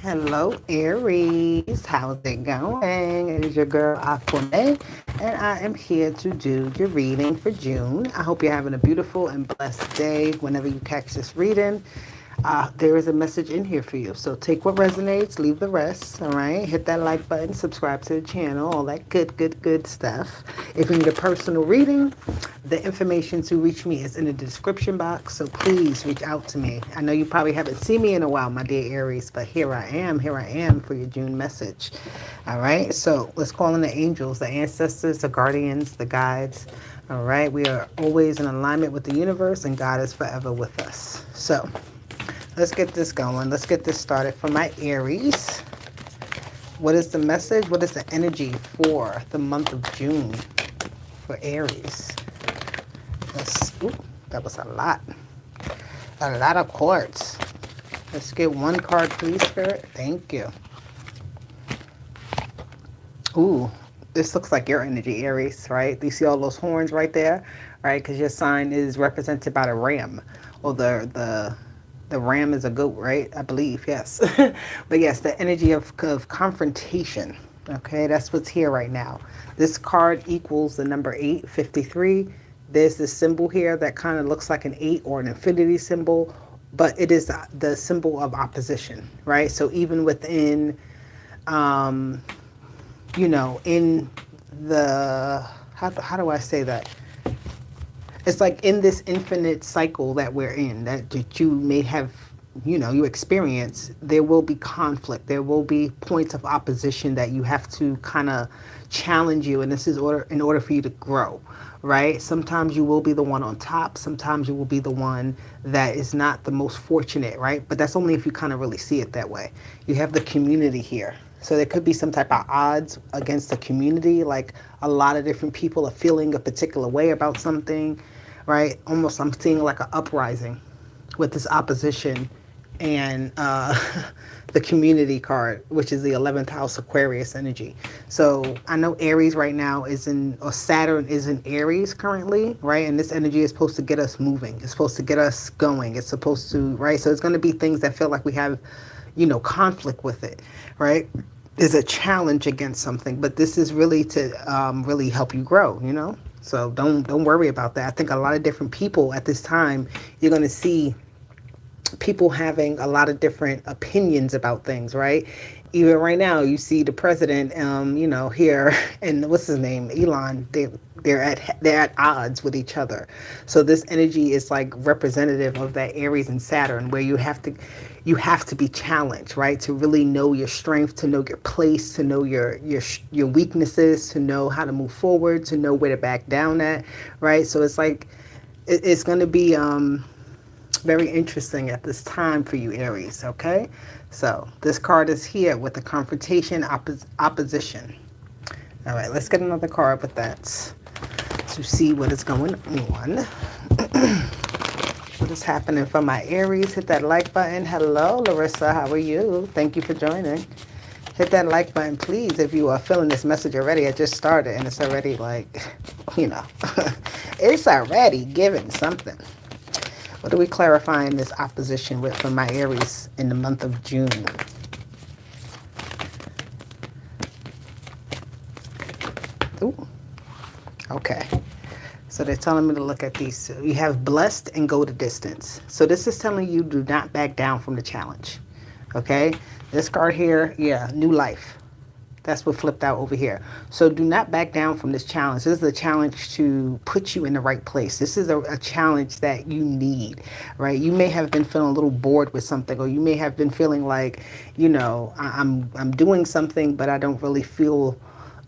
Hello, Aries. How's it going? It is your girl, Aquame, and I am here to do your reading for June. I hope you're having a beautiful and blessed day whenever you catch this reading. There is a message in here for you. So take what resonates, leave the rest. All right. Hit that like button, subscribe to the channel, all that good stuff. If you need a personal reading, the information to reach me is in the description box. So please reach out to me. I know you probably haven't seen me in a while, my dear Aries, but here I am. Here I am for your June message. All right. So let's call in the angels, the ancestors, the guardians, the guides. All right. We are always in alignment with the universe, and God is forever with us. So let's get this going. Let's get this started for my Aries. What is the message? What is the energy for the month of June for Aries? Ooh, that was a lot. A lot of cards. Let's get one card, please, Spirit. Thank you. Ooh, this looks like your energy, Aries, right? You see all those horns right there, right? Because your sign is represented by the ram, or the ram is a goat, right? I believe, yes. But yes, the energy of confrontation. Okay, that's what's here right now. This card equals the number 8, 53. There's this symbol here that kind of looks like an 8 or an infinity symbol, but it is the symbol of opposition, right? So even within, in the, how do I say that? It's like in this infinite cycle that we're in, that you may have, you experience, there will be conflict. There will be points of opposition that you have to kind of challenge you. And this is in order for you to grow, right? Sometimes you will be the one on top. Sometimes you will be the one that is not the most fortunate, right? But that's only if you kind of really see it that way. You have the community here. So there could be some type of odds against the community. Like a lot of different people are feeling a particular way about something, right? Almost I'm seeing like an uprising with this opposition and the community card, which is the 11th house Aquarius energy. So I know Aries right now or Saturn is in Aries currently, right? And this energy is supposed to get us moving. It's supposed to get us going. It's supposed to, right? So it's going to be things that feel like we have, conflict with it, right? There's a challenge against something, but this is really to really help you grow, So don't worry about that. I think a lot of different people at this time, you're going to see people having a lot of different opinions about things, right? Even right now, you see the president, here, and what's his name, Elon. They're at odds with each other. So this energy is like representative of that Aries and Saturn, where you have to be challenged, right? To really know your strength, to know your place, to know your weaknesses, to know how to move forward, to know where to back down at, right? So it's like it's going to be very interesting at this time for you, Aries, okay? So this card is here with the confrontation, opposition. All right, let's get another card with that to see what is going on. What is happening for my Aries? Hit that like button. Hello, Larissa. How are you? Thank you for joining. Hit that like button, please, if you are feeling this message already. I just started, and it's already like, it's already giving something. What are we clarifying this opposition with for my Aries in the month of June? Ooh. Okay. So they're telling me to look at these two. You have blessed and go the distance. So this is telling you do not back down from the challenge. Okay? This card here, yeah, new life. That's what flipped out over here. So do not back down from this challenge. This is a challenge to put you in the right place. This is a challenge that you need, right? You may have been feeling a little bored with something, or you may have been feeling like, I'm doing something, but I don't really feel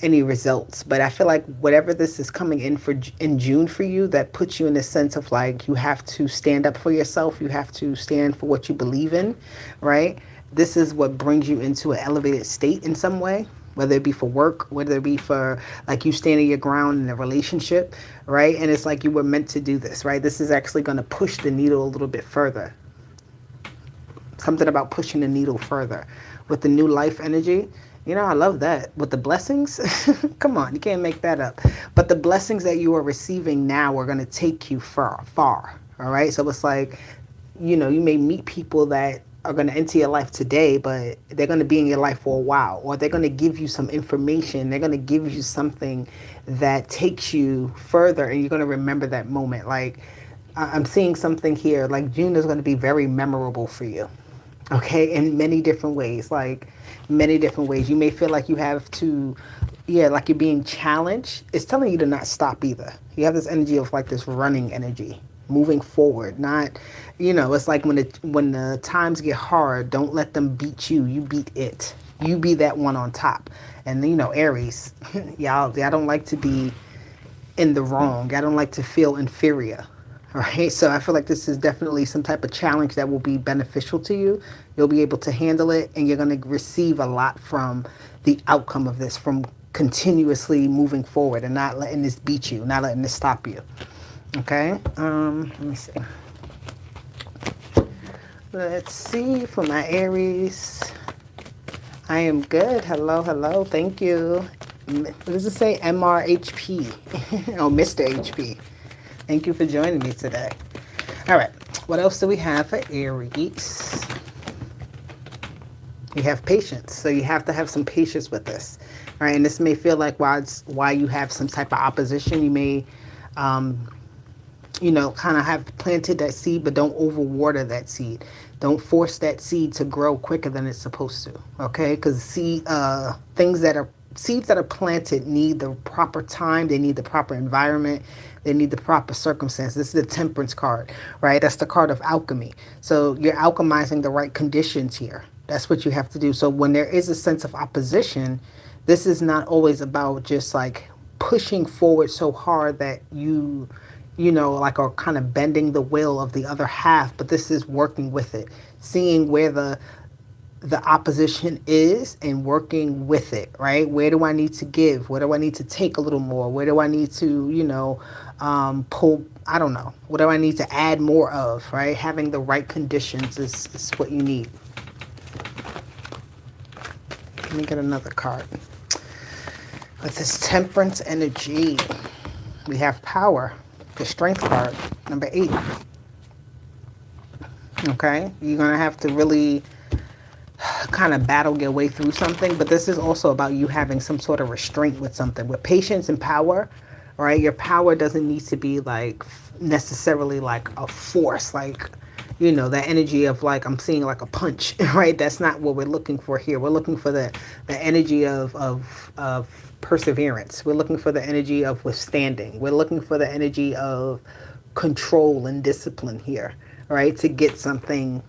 any results. But I feel like whatever this is coming in June for you, that puts you in a sense of like you have to stand up for yourself. You have to stand for what you believe in, right? This is what brings you into an elevated state in some way, whether it be for work, whether it be for like you standing your ground in a relationship, right? And it's like you were meant to do this, right? This is actually going to push the needle a little bit further. Something about pushing the needle further with the new life energy. I love that. With the blessings, come on, you can't make that up. But the blessings that you are receiving now are going to take you far, all right? So it's like, you may meet people that are going to enter your life today, but they're going to be in your life for a while, or they're going to give you some information. They're going to give you something that takes you further, and you're going to remember that moment. Like, I'm seeing something here, like June is going to be very memorable for you. Okay, in many different ways, like many different ways. You may feel like you have to, yeah, like you're being challenged. It's telling you to not stop either. You have this energy of like this running energy, moving forward. Not, it's like when the times get hard, don't let them beat you. You beat it. You be that one on top. And Aries, y'all don't like to be in the wrong. I don't like to feel inferior. All right. So I feel like this is definitely some type of challenge that will be beneficial to you. You'll be able to handle it, and you're going to receive a lot from the outcome of this, from continuously moving forward and not letting this beat you, not letting this stop you. Okay. Let me see. Let's see for my Aries. I am good. Hello, hello. Thank you. What does it say? MRHP. Oh, Mr. HP. Thank you for joining me today. All right. What else do we have for Aries? You have patience. So you have to have some patience with this. All right. And this may feel like why you have some type of opposition. You may, kind of have planted that seed, but don't overwater that seed. Don't force that seed to grow quicker than it's supposed to. Okay. Because seeds that are planted need the proper time. They need the proper environment. They need the proper circumstance. This is the Temperance card, right? That's the card of alchemy. So you're alchemizing the right conditions here. That's what you have to do. So when there is a sense of opposition, this is not always about just like pushing forward so hard that like are kind of bending the will of the other half, but this is working with it, seeing where the opposition is and working with it, right? Where do I need to give? Where do I need to take a little more? Where do I need to, pull, I don't know. What do I need to add more of, right? Having the right conditions is what you need. Let me get another card. With this Temperance energy, we have power, the Strength card, number 8. Okay? You're going to have to really kind of battle your way through something, but this is also about you having some sort of restraint with something. With patience and power, right? Your power doesn't need to be like necessarily like a force, like, that energy of like, I'm seeing like a punch, right? That's not what we're looking for here. We're looking for the energy of perseverance. We're looking for the energy of withstanding. We're looking for the energy of control and discipline here, right? To get something,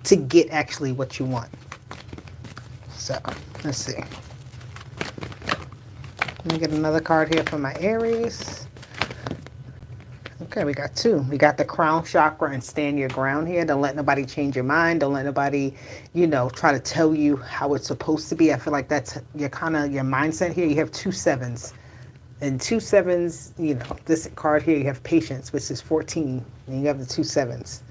to get actually what you want. So let's see. Let me get another card here for my Aries. Okay, we got 2. We got the crown chakra and stand your ground here. Don't let nobody change your mind. Don't let nobody, try to tell you how it's supposed to be. I feel like that's your mindset here. You have 2 7s. And 2 7s, this card here, you have patience, which is 14. And you have the 2 7s.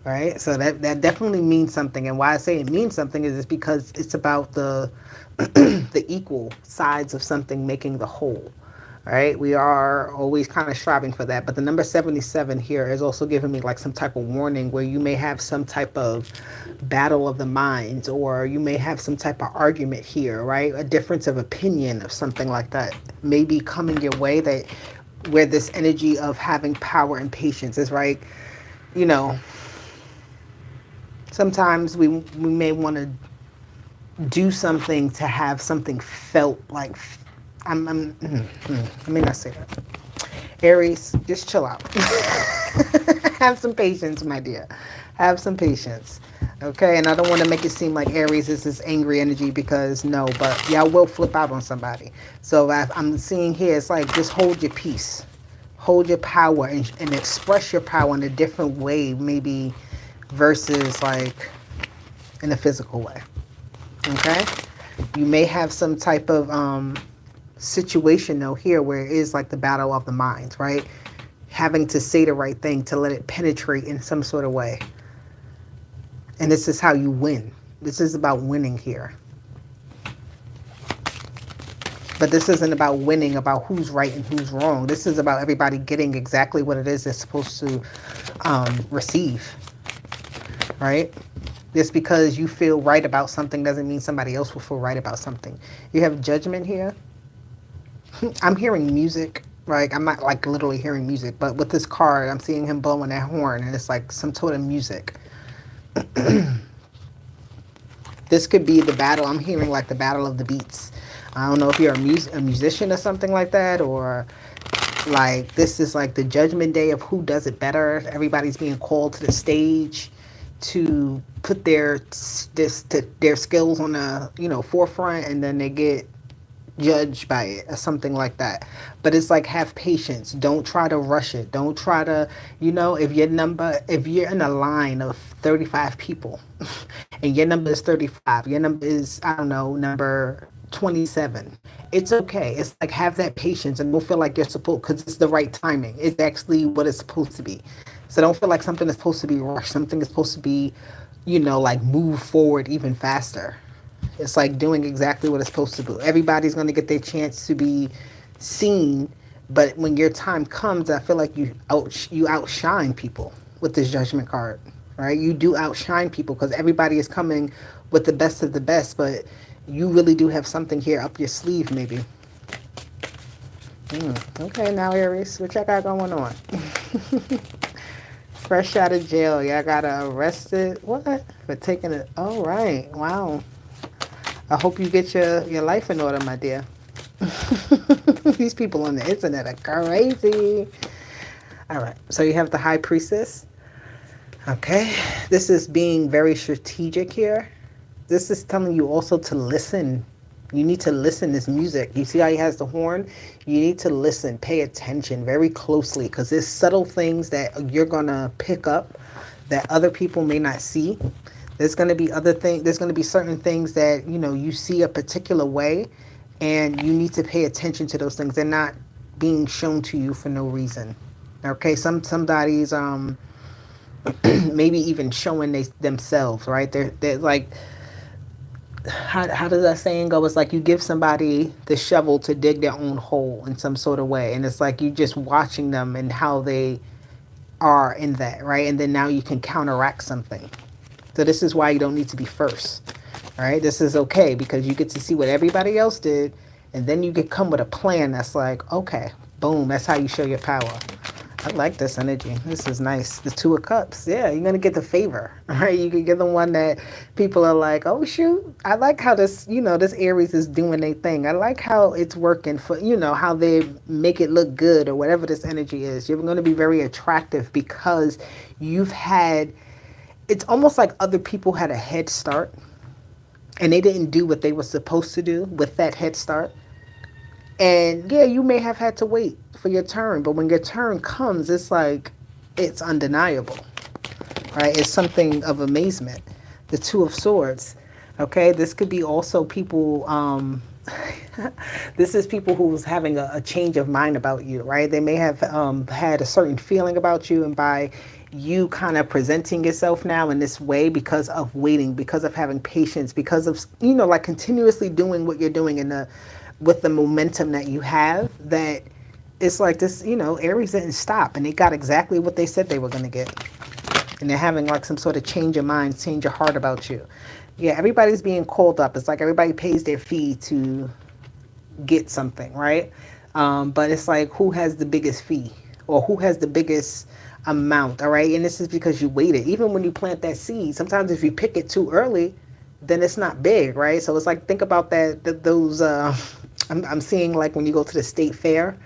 All right, so that definitely means something. And why I say it means something is because it's about the the equal sides of something making the whole. All right, we are always kind of striving for that. But the number 77 here is also giving me like some type of warning where you may have some type of battle of the minds, or you may have some type of argument here, right? A difference of opinion or something like that may be coming your way, that where this energy of having power and patience is, right? Sometimes we may want to do something to have something felt like, let me not say that. Aries, just chill out. Have some patience, my dear. Have some patience. Okay, and I don't want to make it seem like Aries is this angry energy, because no, but y'all will flip out on somebody. So I'm seeing here, it's like just hold your peace. Hold your power and express your power in a different way, maybe, versus like in a physical way. Okay, you may have some type of situation though here where it is like the battle of the minds, right? Having to say the right thing to let it penetrate in some sort of way. And this is how you win. This is about winning here. But this isn't about winning about who's right and who's wrong. This is about everybody getting exactly what it is they're supposed to receive. Right? Just because you feel right about something doesn't mean somebody else will feel right about something. You have Judgment here. I'm hearing music. Like, I'm not like literally hearing music, but with this card, I'm seeing him blowing that horn, and it's like some sort of music. This could be the battle. I'm hearing like the battle of the beats. I don't know if you're a musician or something like that, or like this is like the judgment day of who does it better. Everybody's being called to the stage to put their skills on the forefront, and then they get judged by it or something like that. But it's like, have patience. Don't try to rush it. Don't try to, if you're in a line of 35 people and your number is 35, your number is, I don't know, number 27. It's okay. It's like, have that patience and don't feel like you're supposed, because it's the right timing. It's actually what it's supposed to be. So don't feel like something is supposed to be rushed. Something is supposed to be, like move forward even faster. It's like doing exactly what it's supposed to do. Everybody's going to get their chance to be seen, but when your time comes, I feel like you outshine people with this Judgment card, right? You do outshine people because everybody is coming with the best of the best, but you really do have something here up your sleeve, maybe. Okay, now Aries, what y'all got going on? Fresh out of jail, y'all got arrested. What? For taking it? Oh, right. Wow. I hope you get your life in order, my dear. These people on the internet are crazy. All right, so you have the High Priestess. Okay, this is being very strategic here. This is telling you also to listen. You need to listen to this music. You see how he has the horn? You need to listen, pay attention very closely, because there's subtle things that you're going to pick up that other people may not see. There's going to be other things. There's going to be certain things that, you see a particular way, and you need to pay attention to those things. They're not being shown to you for no reason. Okay, somebody's maybe even showing themselves, right? They're like, how does that saying go? It's like you give somebody the shovel to dig their own hole in some sort of way, and it's like you just watching them and how they are in that, right? And then now you can counteract something. So this is why you don't need to be first, right? This is okay because you get to see what everybody else did, and then you can come with a plan that's like, okay, boom, that's how you show your power. I like this energy. This is nice. The Two of Cups. Yeah, you're going to get the favor, right? You can get the one that people are like, oh, shoot. I like how this Aries is doing their thing. I like how it's working for, how they make it look good or whatever this energy is. You're going to be very attractive because it's almost like other people had a head start and they didn't do what they were supposed to do with that head start. And yeah, you may have had to wait for your turn, but when your turn comes, it's like, it's undeniable, right? It's something of amazement. The Two of Swords, okay? This could be also people, this is people who's having a change of mind about you, right? They may have had a certain feeling about you, and by you kind of presenting yourself now in this way because of waiting, because of having patience, because of, like continuously doing what you're doing with the momentum that you have, that it's like this, Aries didn't stop and they got exactly what they said they were going to get. And they're having like some sort of change of mind, change of heart about you. Yeah, everybody's being called up. It's like everybody pays their fee to get something, right? But it's like, who has the biggest fee or who has the biggest amount, all right? And this is because you waited. Even when you plant that seed, sometimes if you pick it too early, then it's not big, right? So it's like, think about those, I'm seeing like when you go to the state fair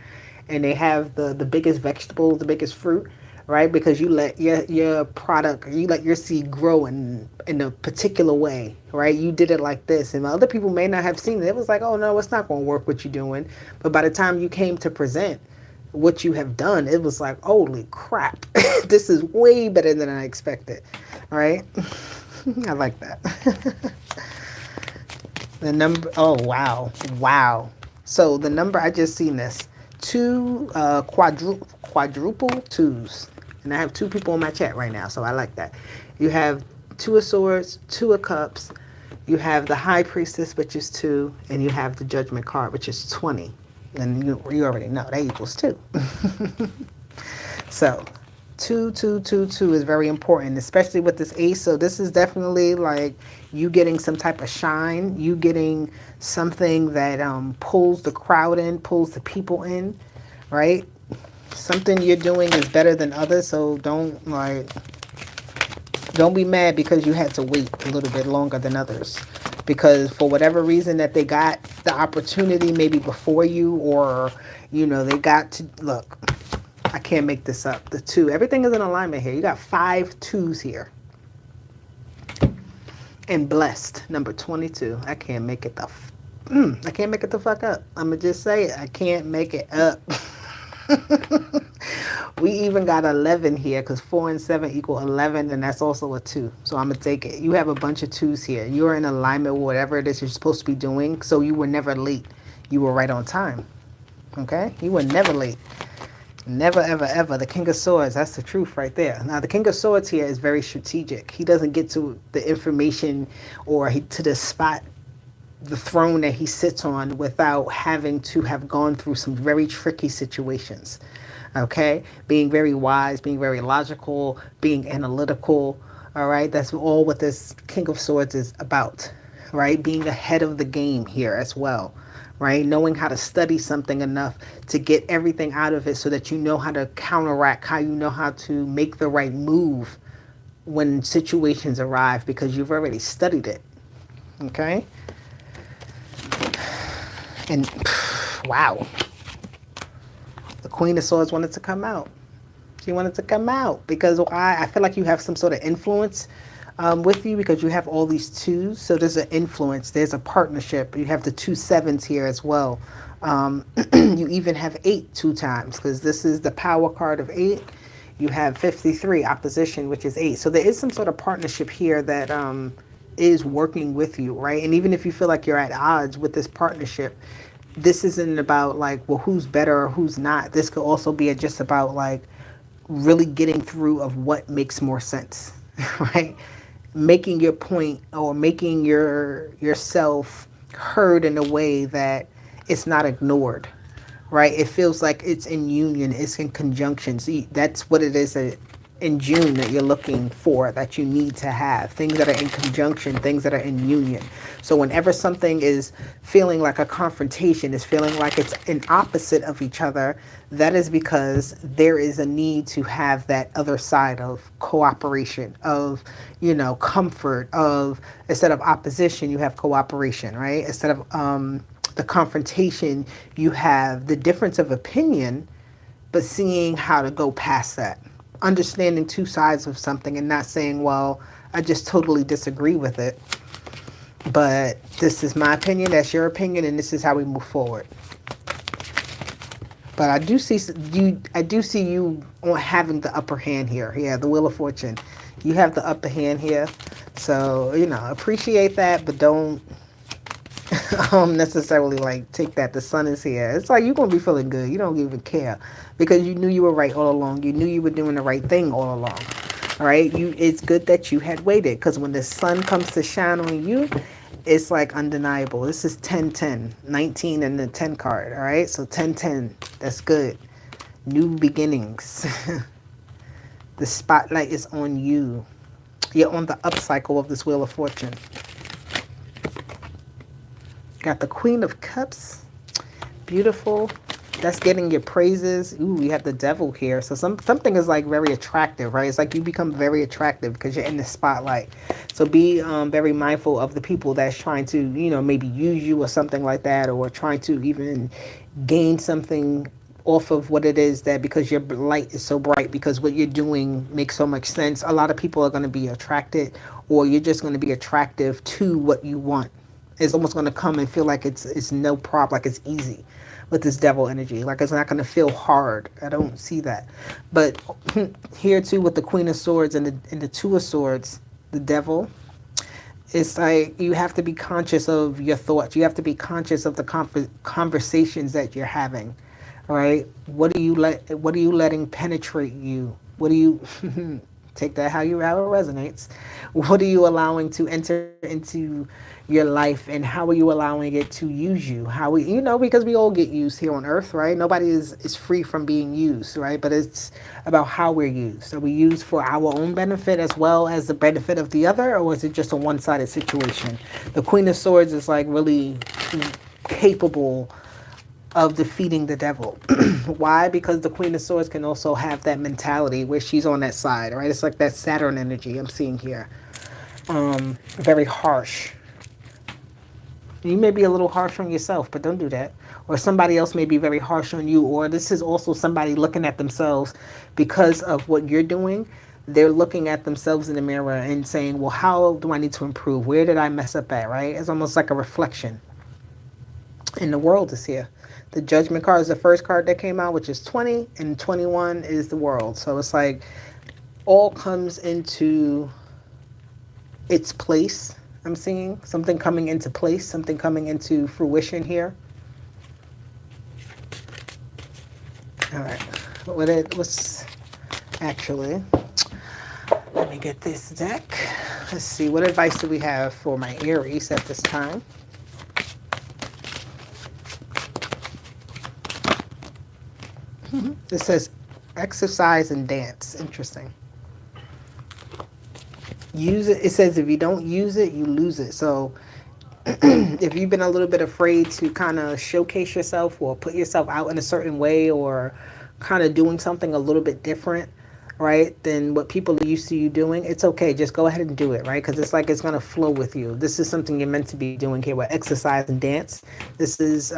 and they have the biggest vegetables, the biggest fruit, right? Because you let your product, you let your seed grow in a particular way, right? You did it like this, and other people may not have seen it. It was like, oh no, it's not going to work what you're doing. But by the time you came to present what you have done, it was like, holy crap, this is way better than I expected, right? I like that. The number, oh wow. So the number, I just seen this, two quadruple twos. And I have two people in my chat right now, so I like that. You have Two of Swords, Two of Cups. You have the High Priestess, which is 2, and you have the Judgment card, which is 20. And you already know that equals 2. So Two is very important, especially with this ace. So this is definitely like you getting some type of shine, you getting something that pulls the crowd in, pulls the people in, right? Something you're doing is better than others, so don't be mad because you had to wait a little bit longer than others. Because for whatever reason that they got the opportunity maybe before you, or they got to look. I can't make this up. The two, everything is in alignment here. You got 5 2s here. And blessed, number 22. I can't make it I can't make it the fuck up. I'm gonna just say it. I can't make it up. We even got 11 here because 4 and 7 equal 11, and that's also a 2. So I'm gonna take it. You have a bunch of 2s here. You're in alignment with whatever it is you're supposed to be doing. So you were never late. You were right on time. Okay? You were never late. Never, ever, ever. The King of Swords, that's the truth right there. Now, the King of Swords here is very strategic. He doesn't get to the information or to the spot, the throne that he sits on without having to have gone through some very tricky situations. Okay? Being very wise, being very logical, being analytical. All right? That's all what this King of Swords is about. Right? Being ahead of the game here as well. Right? Knowing how to study something enough to get everything out of it so that you know how to counteract, how you know how to make the right move when situations arrive because you've already studied it. Okay? And wow. The Queen of Swords wanted to come out. She wanted to come out because I feel like you have some sort of influence with you because you have all these 2s. So there's an influence. There's a partnership. You have the 2 7s here as well. You even have 8 2 times because this is the power card of 8. You have 53 opposition, which is 8. So there is some sort of partnership here that is working with you, right? And even if you feel like you're at odds with this partnership, this isn't about like, well, who's better or who's not. This could also be just about like really getting through of what makes more sense, right? Making your point or making yourself heard in a way that it's not ignored, right? It feels like it's in union, it's in conjunction. See, that's what it is in June that you're looking for, that you need to have. Things that are in conjunction, things that are in union. So whenever something is feeling like a confrontation, is feeling like it's an opposite of each other, that is because there is a need to have that other side of cooperation, of, comfort, of instead of opposition, you have cooperation, right? Instead of the confrontation, you have the difference of opinion, but seeing how to go past that. Understanding 2 sides of something and not saying, well, I just totally disagree with it, but this is my opinion, that's your opinion, and this is how we move forward. But I do see you having the upper hand here. Yeah, the Wheel of Fortune. You have the upper hand here. So, appreciate that, but don't necessarily like take that the sun is here. It's like you're gonna be feeling good. You don't even care because you knew you were right all along. You knew you were doing the right thing all along. All right, it's good that you had waited because when the sun comes to shine on you, it's like undeniable. This is 10-10, 19 and the 10 card. All right, so 10-10, that's good. New beginnings. The spotlight is on you. You're on the up cycle of this Wheel of Fortune. Got the Queen of Cups. Beautiful. That's getting your praises. Ooh, we have the Devil here. So something is like very attractive, right? It's like you become very attractive because you're in the spotlight. So be very mindful of the people that's trying to, maybe use you or something like that, or trying to even gain something off of what it is that because your light is so bright, because what you're doing makes so much sense. A lot of people are going to be attracted, or you're just going to be attractive to what you want. It's almost going to come and feel like it's no problem, like it's easy with this Devil energy. Like it's not going to feel hard. I don't see that. But here too with the Queen of Swords and the 2 of Swords, the Devil, it's like you have to be conscious of your thoughts. You have to be conscious of the conversations that you're having, right? What are you letting penetrate you? What do you Take that how it resonates. What are you allowing to enter into your life, and how are you allowing it to use you? How we, because we all get used here on earth, right? Nobody is free from being used, right? But it's about how we're used. Are we used for our own benefit as well as the benefit of the other, or is it just a one-sided situation? The Queen of Swords is like really capable of defeating the devil. Why? Because the Queen of Swords can also have that mentality where she's on that side, right? It's like that Saturn energy I'm seeing here. Very harsh. You may be a little harsh on yourself, but don't do that. Or somebody else may be very harsh on you, or this is also somebody looking at themselves because of what you're doing. They're looking at themselves in the mirror and saying, well, how do I need to improve? Where did I mess up at, right? It's almost like a reflection. And the world is here. The Judgment card is the first card that came out, which is 20, and 21 is the world. So it's like all comes into its place. I'm seeing something coming into place, something coming into fruition here. All right. What's actually, let me get this deck. Let's see, what advice do we have for my Aries at this time? It says exercise and dance. Interesting. Use it. It says if you don't use it, you lose it. So if you've been a little bit afraid to kind of showcase yourself or put yourself out in a certain way, or kind of doing something a little bit different, right, than what people are used to you doing, it's okay. Just go ahead and do it, right? Because it's like it's going to flow with you. This is something you're meant to be doing here with exercise and dance. This is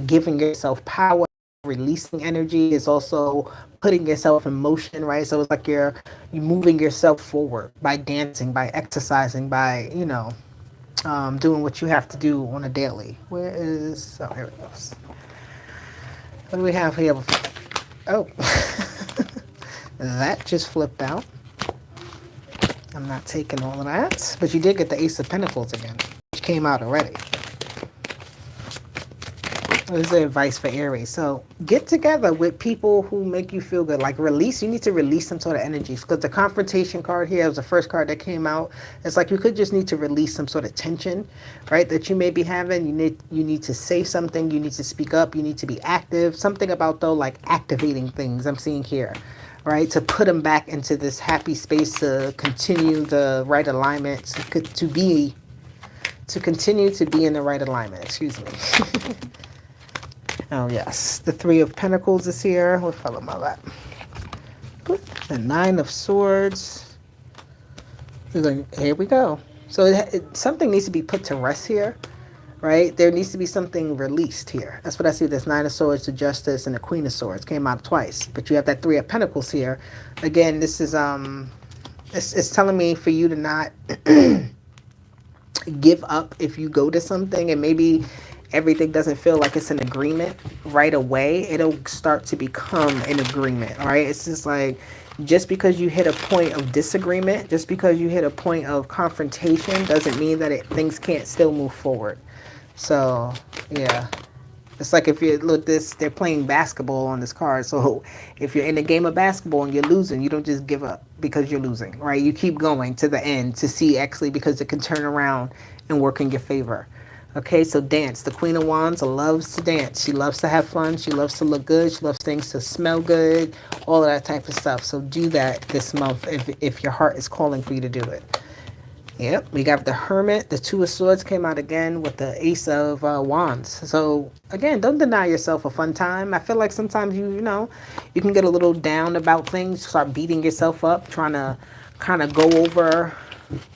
giving yourself power, releasing energy. Is also putting yourself in motion, right? So it's like you're moving yourself forward by dancing, by exercising, by doing what you have to do on a daily. Where is, oh, here it goes. What do we have here? Oh, that just flipped out. I'm not taking all of that, but you did get the Ace of Pentacles again, which came out already. What is the advice for Aries? So get together with people who make you feel good. Like release, you need to release some sort of energies. Because the confrontation card here was the first card that came out. It's like you could just need to release some sort of tension, right, that you may be having. You need to say something. You need to speak up. You need to be active. Something about, though, like activating things I'm seeing here, right, to put them back into this happy space, to continue the right alignment, to continue to be in the right alignment. Excuse me. Oh, yes. The Three of Pentacles is here. What fell on my lap? The Nine of Swords. Here we go. So something needs to be put to rest here, right? There needs to be something released here. That's what I see. This Nine of Swords, the Justice, and the Queen of Swords came out twice. But you have that Three of Pentacles here. Again, this is, it's telling me for you to not give up if you go to something, and maybe everything doesn't feel like it's an agreement right away. It'll start to become an agreement, all right? It's just like, just because you hit a point of disagreement, just because you hit a point of confrontation, doesn't mean that things can't still move forward. So, yeah. It's like if you look this, they're playing basketball on this card. So if you're in a game of basketball and you're losing, you don't just give up because you're losing, right? You keep going to the end to see actually, because it can turn around and work in your favor. Okay, so dance. The Queen of Wands loves to dance. She loves to have fun. She loves to look good. She loves things to smell good, all of that type of stuff. So do that this month if your heart is calling for you to do it. Yep, we got the Hermit. The Two of Swords came out again with the Ace of Wands. So again, don't deny yourself a fun time. I feel like sometimes you can get a little down about things, start beating yourself up, trying to kind of go over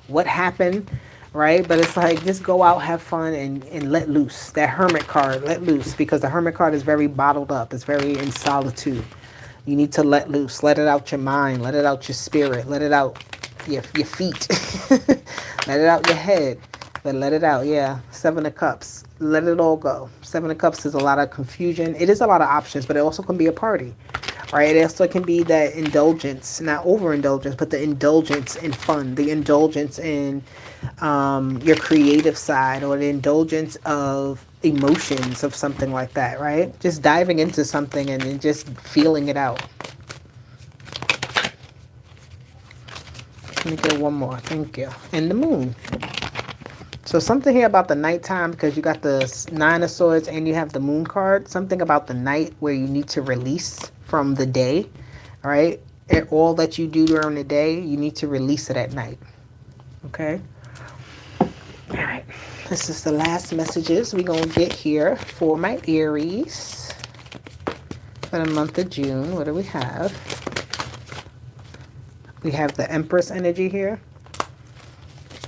what happened, right? But it's like, just go out, have fun, and let loose. That Hermit card, let loose, because the Hermit card is very bottled up. It's very in solitude. You need to let loose. Let it out your mind. Let it out your spirit. Let it out your feet. Let it out your head. But let it out, yeah. Seven of Cups. Let it all go. Seven of Cups is a lot of confusion. It is a lot of options, but it also can be a party, right? It also can be that indulgence, not overindulgence, but the indulgence in fun, the indulgence in your creative side, or the indulgence of emotions of something like that, right? Just diving into something and then just feeling it out. Let me get one more. Thank you. And the moon. So something here about the nighttime, because you got the Nine of Swords and you have the moon card. Something about the night where you need to release from the day. All right. And all that you do during the day, you need to release it at night. Okay. All right. This is the last messages we're going to get here for my Aries for the month of June. What do we have? We have the Empress energy here.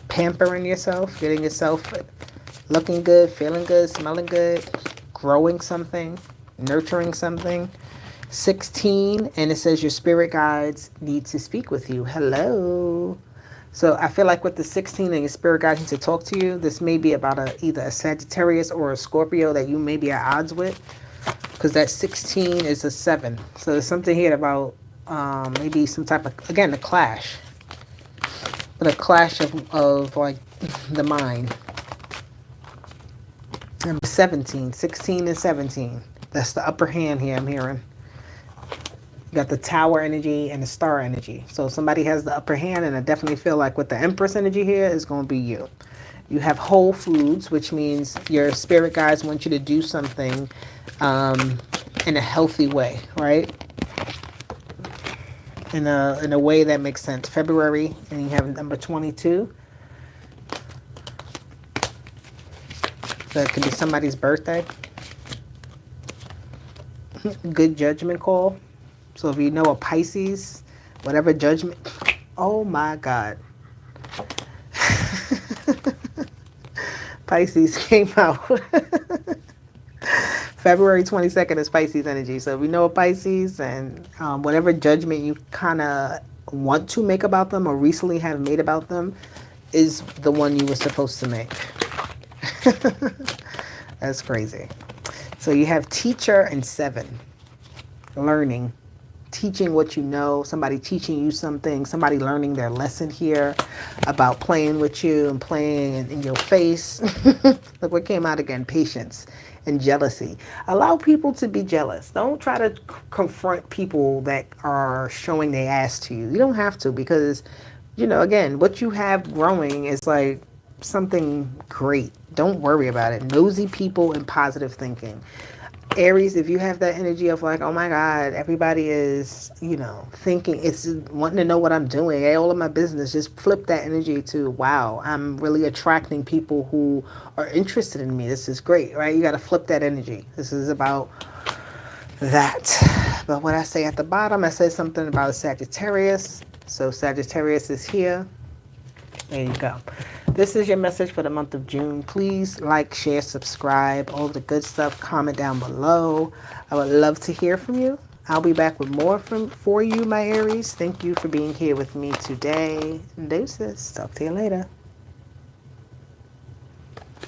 Pampering yourself, getting yourself looking good, feeling good, smelling good, growing something, nurturing something. 16, and it says your spirit guides need to speak with you. Hello. So I feel like with the 16 and your spirit guides need to talk to you, this may be about either a Sagittarius or a Scorpio that you may be at odds with, because that 16 is a 7. So there's something here about maybe some type of, again, a clash. But a clash of like the mind. Number 17, 16 and 17. That's the upper hand here I'm hearing. You got the Tower energy and the Star energy. So somebody has the upper hand, and I definitely feel like with the Empress energy here is going to be you. You have Whole Foods, which means your spirit guides want you to do something in a healthy way, right? In a way that makes sense. February, and you have number 22. That could be somebody's birthday. Good judgment call. So if you know a Pisces, whatever judgment. Oh my God. Pisces came out. February 22nd is Pisces energy. So if you know a Pisces, and whatever judgment you kind of want to make about them or recently have made about them is the one you were supposed to make. That's crazy. So you have teacher and 7. Learning. Teaching what you know. Somebody teaching you something. Somebody learning their lesson here about playing with you and playing in your face. Look what came out again. Patience and jealousy. Allow people to be jealous. Don't try to confront people that are showing their ass to you. You don't have to, because, you know, again, what you have growing is like something great. Don't worry about it. Nosy people and positive thinking. Aries, if you have that energy of like, oh my God, everybody is, you know, thinking, it's wanting to know what I'm doing, hey, all of my business, just flip that energy to, wow, I'm really attracting people who are interested in me. This is great, right? You got to flip that energy. This is about that. But what I say at the bottom, I say something about a Sagittarius. So Sagittarius is here. There you go. This is your message for the month of June. Please like, share, subscribe, all the good stuff. Comment down below. I would love to hear from you. I'll be back with more for you, my Aries. Thank you for being here with me today. Deuces. Talk to you later.